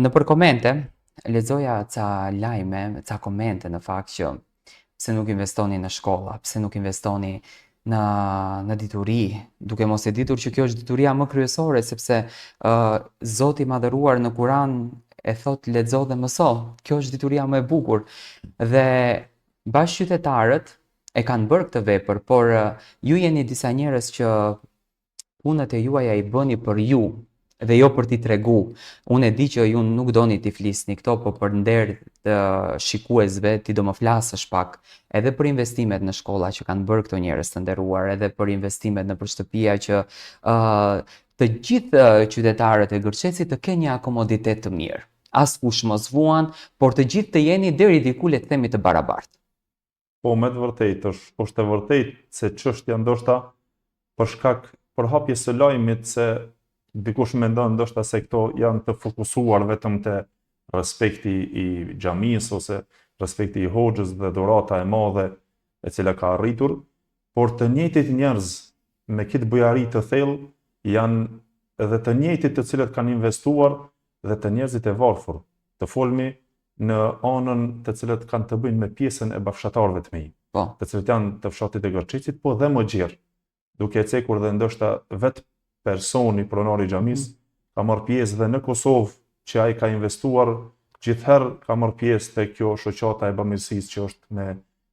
Nëpër komente, lexoja ca lajme, ca komente në fakt që pse nuk investoni në shkolla, pse nuk investoni në dituri, duke mos e ditur që kjo është dituria më kryesore, sepse Zoti i Madhëruar në Kuran e thot lexo dhe mëso. Kjo është dituria më e bukur. Dhe bashkëqytetarët e kanë bërë këtë vepër, por ju jeni disa njerëz që punët e juaja i bëni për ju dhe jo për t'i tregu. Unë e di që ju nuk doni t'i flisni këto, po për nder të shikuesve ti do më flasësh pak edhe për investimet në shkolla që kanë bërë këto njerëz të nderuar, edhe për investimet në shtëpia që të gjithë qytetarët e Gërçesit të kenë një akomoditet të mirë. Askush mos vuan, por të gjithë të jeni deri diku le të themi të barabartë. Po, me të vërtetë, është e vërtetë se çështja ndoshta për shkak përhapjes së lajmit se dikush mendon ndoshta se këto janë të fokusuar vetëm te respekti i xhamisë ose respekti i hoxhës dhe dhurata e madhe e cila ka arritur, por të njëjtit njerëz me këtë bujari të thellë janë edhe të njëjtit të cilët kanë investuar dhe të njerëzit e varfër. Të folmi në anën të cilët kanë të bëjnë me pjesën e bafshatarëve të mi, të cilët janë të fshatit e Gërçesit, po dhe më gjerë, duke e cekur dhe ndoshta vetë personi pronari i xhamisë ka marrë pjesë dhe në Kosovë që ai ka investuar gjithherë ka marrë pjesë te kjo shoqata e bamirësisë që është me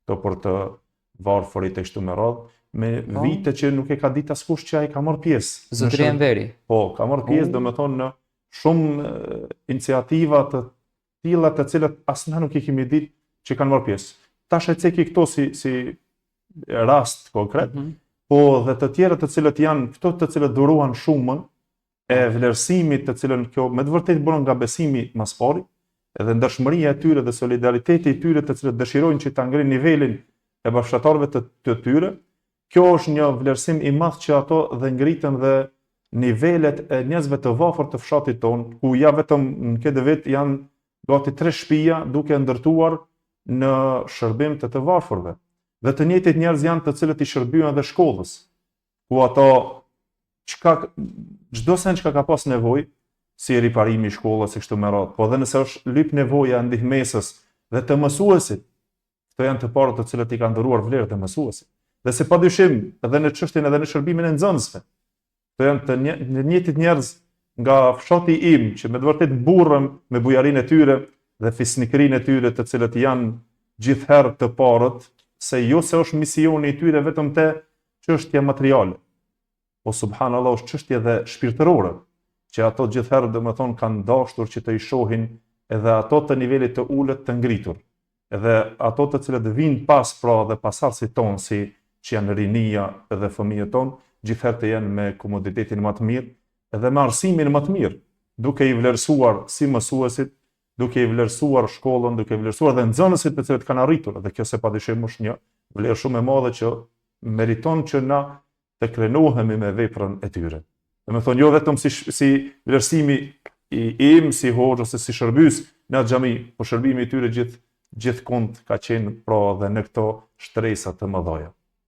to për të varfërit e kështu me radhë, me vite që nuk e ka ditë askush që ai ka marrë pjesë. Zotëria Enveri. Po, ka marrë pjesë, domethënë në shumë iniciativa të tilla të cilat as na nuk i kemi ditë që kanë marrë pjesë. Tash e ceki këto si rast konkret. Po dhe të tjerët të cilët janë këto të cilët duruan shumën e vlerësimit të cilën kjo me të vërtetë bën nga besimi mas pari, edhe ndershmëria e tyre dhe solidariteti i tyre të cilët dëshirojnë që ta ngrinë nivelin e bashkëtarëve të tyre. Kjo është një vlerësim i madh që ato dhe ngritën dhe nivelet e njerëzve të varfër të fshatit ton, ku ja vetëm në këtë vit janë gati 3 shtëpia duke ndërtuar në shërbim të varfërve. Dhe të njëjtit njerëz janë të cilët i shërbyen edhe shkollës, ku ato çdo sen çka ka pas nevojë, si riparimi i shkollës e kështu me radhë, po edhe nëse është lyp nevoja e ndihmesës dhe të mësuesit, këto janë të parët të cilët i kanë dhëruar vlerë të mësuesit. Dhe se padyshim edhe në çështjen edhe në shërbimin e nxënësve, këto janë të njëjtit njerëz nga fshati im që me të vërtetë mburrëm me bujarinë e tyre dhe fisnikrinë e tyre të cilët janë gjithherë të parët, se jo se është misioni i tyre vetëm te çështja materiale, po subhanallahu është çështje dhe shpirtërore, që ato gjithherë domethënë kanë dashur që të i shohin edhe ato të nivelit të ulët të ngritur, edhe ato të cilët vinë pas pra dhe pasardhësit tonë si që janë rinia edhe fëmijët tonë, gjithherë të jenë me komoditetin më të mirë edhe me arsimin më të mirë, duke i vlerësuar si mësuesit, duke i vlerësuar shkollën, duke i vlerësuar dhe nxënësit të cilët kanë arritur, dhe kjo se padyshim është një vlerë shumë e madhe që meriton që na të krenohemi me veprën e tyre. Domethënë jo vetëm si vlerësimi im si hoxh ose si shërbys në atë xhami, por shërbimi i tyre gjithkund ka qenë pra dhe në këto shtresa të mëdha.